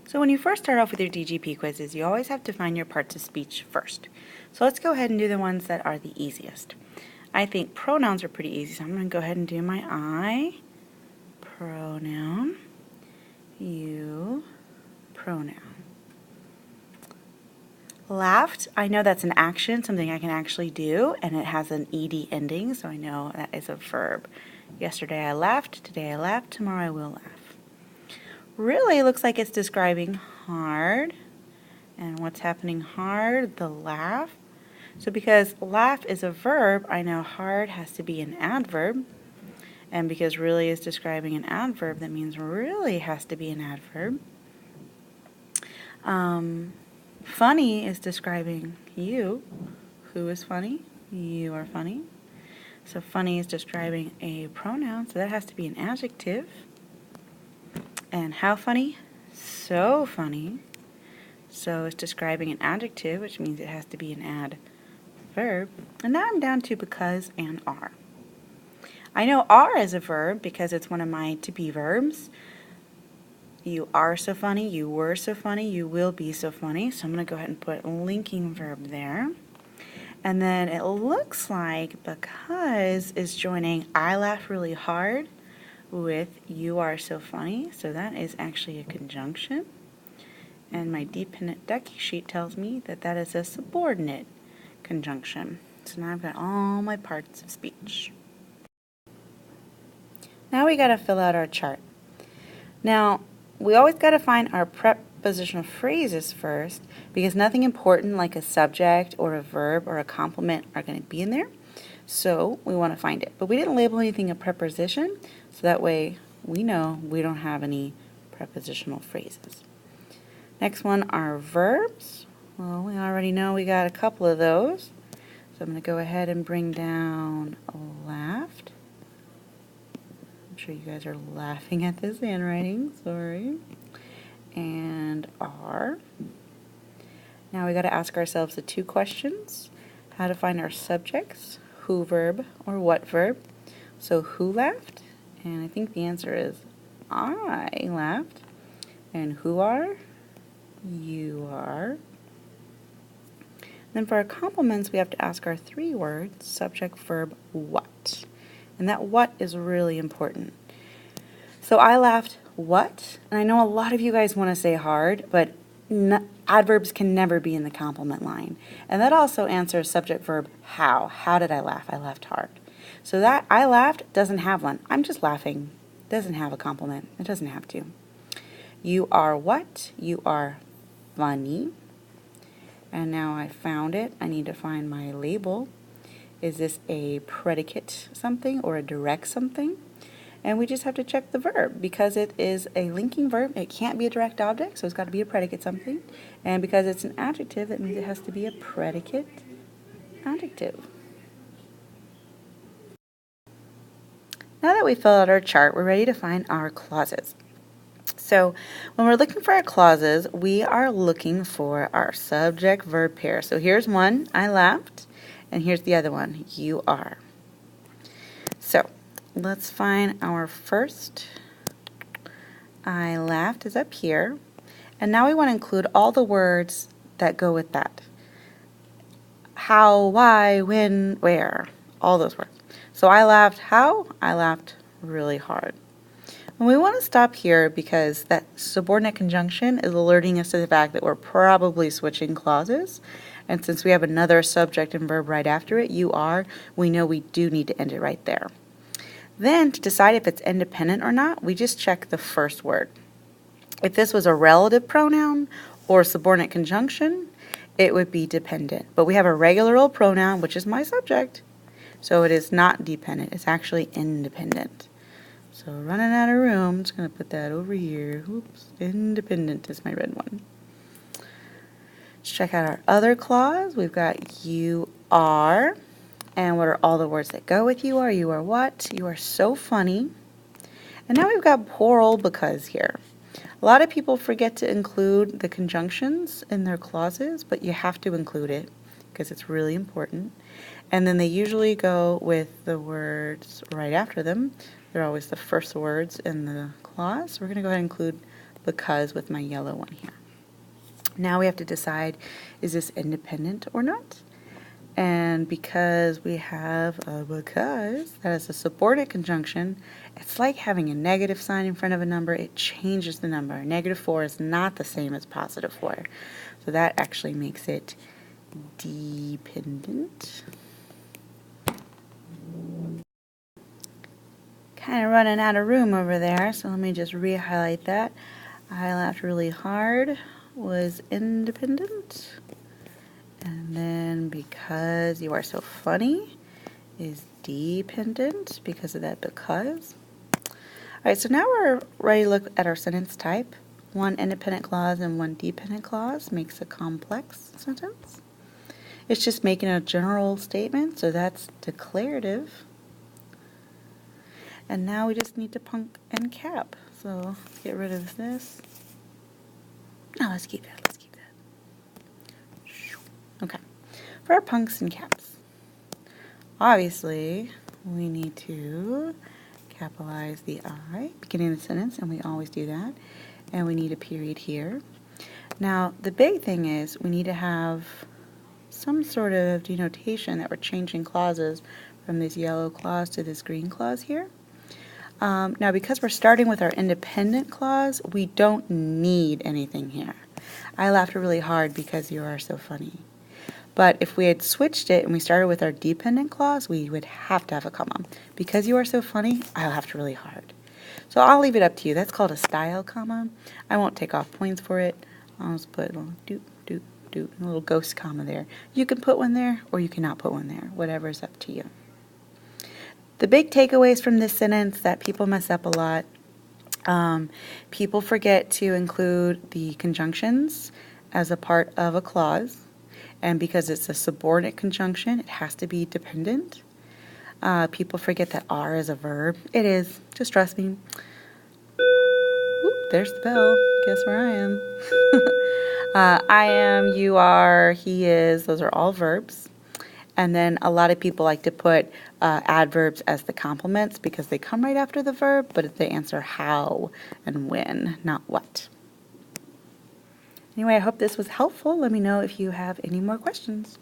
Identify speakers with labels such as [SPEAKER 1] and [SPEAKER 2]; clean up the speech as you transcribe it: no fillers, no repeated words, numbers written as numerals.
[SPEAKER 1] So when you first start off with your DGP quizzes, you always have to find your parts of speech first. So let's go ahead and do the ones that are the easiest. I think pronouns are pretty easy, so I'm going to go ahead and do my I, pronoun, you, pronoun. Laughed, I know that's an action, something I can actually do, and it has an ed ending, so I know that is a verb. Yesterday I laughed, today I laughed, tomorrow I will laugh. Really looks like it's describing hard. And what's happening hard? The laugh. So because laugh is a verb, I know hard has to be an adverb. And because really is describing an adverb, that means really has to be an adverb. Funny is describing you. Who is funny? You are funny. So funny is describing a pronoun, so that has to be an adjective. And how funny? So funny. So it's describing an adjective, which means it has to be an adverb. And now I'm down to because and are. I know are is a verb because it's one of my to be verbs. You are so funny, you were so funny, you will be so funny. So I'm going to go ahead and put a linking verb there. And then it looks like because is joining I laugh really hard with you are so funny. So that is actually a conjunction. And my dependent ducky sheet tells me that that is a subordinate conjunction. So now I've got all my parts of speech. Now we got to fill out our chart. Now, we always got to find our prepositional phrases first because nothing important like a subject or a verb or a complement are going to be in there. So we want to find it. But we didn't label anything a preposition, so that way we know we don't have any prepositional phrases. Next one are verbs. Well, we already know we got a couple of those. So I'm going to go ahead and bring down laughed. I'm sure you guys are laughing at this handwriting, sorry. And are. Now we got to ask ourselves the two questions. How to find our subjects, who verb or what verb. So who laughed? And I think the answer is I laughed. And who are? You are. Then for our complements, we have to ask our three words, subject, verb, what. And that what is really important. So I laughed, what? And I know a lot of you guys want to say hard, but adverbs can never be in the complement line. And that also answers subject, verb, how. How did I laugh? I laughed hard. So that I laughed doesn't have one. I'm just laughing. It doesn't have a complement. It doesn't have to. You are what? You are funny. And now I found it. I need to find my label. Is this a predicate something or a direct something? And we just have to check the verb. Because it is a linking verb, it can't be a direct object, so it's got to be a predicate something. And because it's an adjective, that means it has to be a predicate adjective. Now that we filled out our chart, we're ready to find our clauses. So when we're looking for our clauses, we are looking for our subject-verb pair. So here's one, I laughed, and here's the other one, you are. So let's find our first. I laughed is up here. And now we want to include all the words that go with that. How, why, when, where, all those words. So I laughed how? I laughed really hard. And we want to stop here because that subordinate conjunction is alerting us to the fact that we're probably switching clauses. And since we have another subject and verb right after it, you are, we know we do need to end it right there. Then to decide if it's independent or not, we just check the first word. If this was a relative pronoun or subordinate conjunction, it would be dependent. But we have a regular old pronoun, which is my subject, so it is not dependent. It's actually independent. So running out of room, I'm just going to put that over here. Oops, independent is my red one. Let's check out our other clause. We've got you are. And what are all the words that go with you are? You are what? You are so funny. And now we've got poor old because here. A lot of people forget to include the conjunctions in their clauses, but you have to include it because it's really important. And then they usually go with the words right after them. They're always the first words in the clause. We're going to go ahead and include because with my yellow one here. Now we have to decide, is this independent or not? And because we have a because that is a subordinate conjunction, it's like having a negative sign in front of a number. It changes the number. -4 is not the same as +4. So that actually makes it dependent. Kind of running out of room over there, so let me just re-highlight that. I laughed really hard was independent. And then because you are so funny is dependent because of that because. Alright, so now we're ready to look at our sentence type. One independent clause and one dependent clause makes a complex sentence. It's just making a general statement, so that's declarative. And now we just need to punct and cap. So let's get rid of this. No, let's keep that. Let's keep that. Okay. For our puncts and caps, obviously we need to capitalize the I, beginning of the sentence, and we always do that. And we need a period here. Now, the big thing is we need to have some sort of denotation that we're changing clauses from this yellow clause to this green clause here. Now, because we're starting with our independent clause, we don't need anything here. I laughed really hard because you are so funny. But if we had switched it and we started with our dependent clause, we would have to have a comma. Because you are so funny, I laughed really hard. So I'll leave it up to you. That's called a style comma. I won't take off points for it. I'll just put a little doot, doot, doot, a little ghost comma there. You can put one there or you cannot put one there. Whatever is up to you. The big takeaways from this sentence that people mess up a lot. People forget to include the conjunctions as a part of a clause. And because it's a subordinate conjunction, it has to be dependent. People forget that are is a verb. It is. Just trust me. Oop, there's the bell. Guess where I am? I am, you are, he is. Those are all verbs. And then a lot of people like to put adverbs as the complements because they come right after the verb, but they answer how and when, not what. Anyway, I hope this was helpful. Let me know if you have any more questions.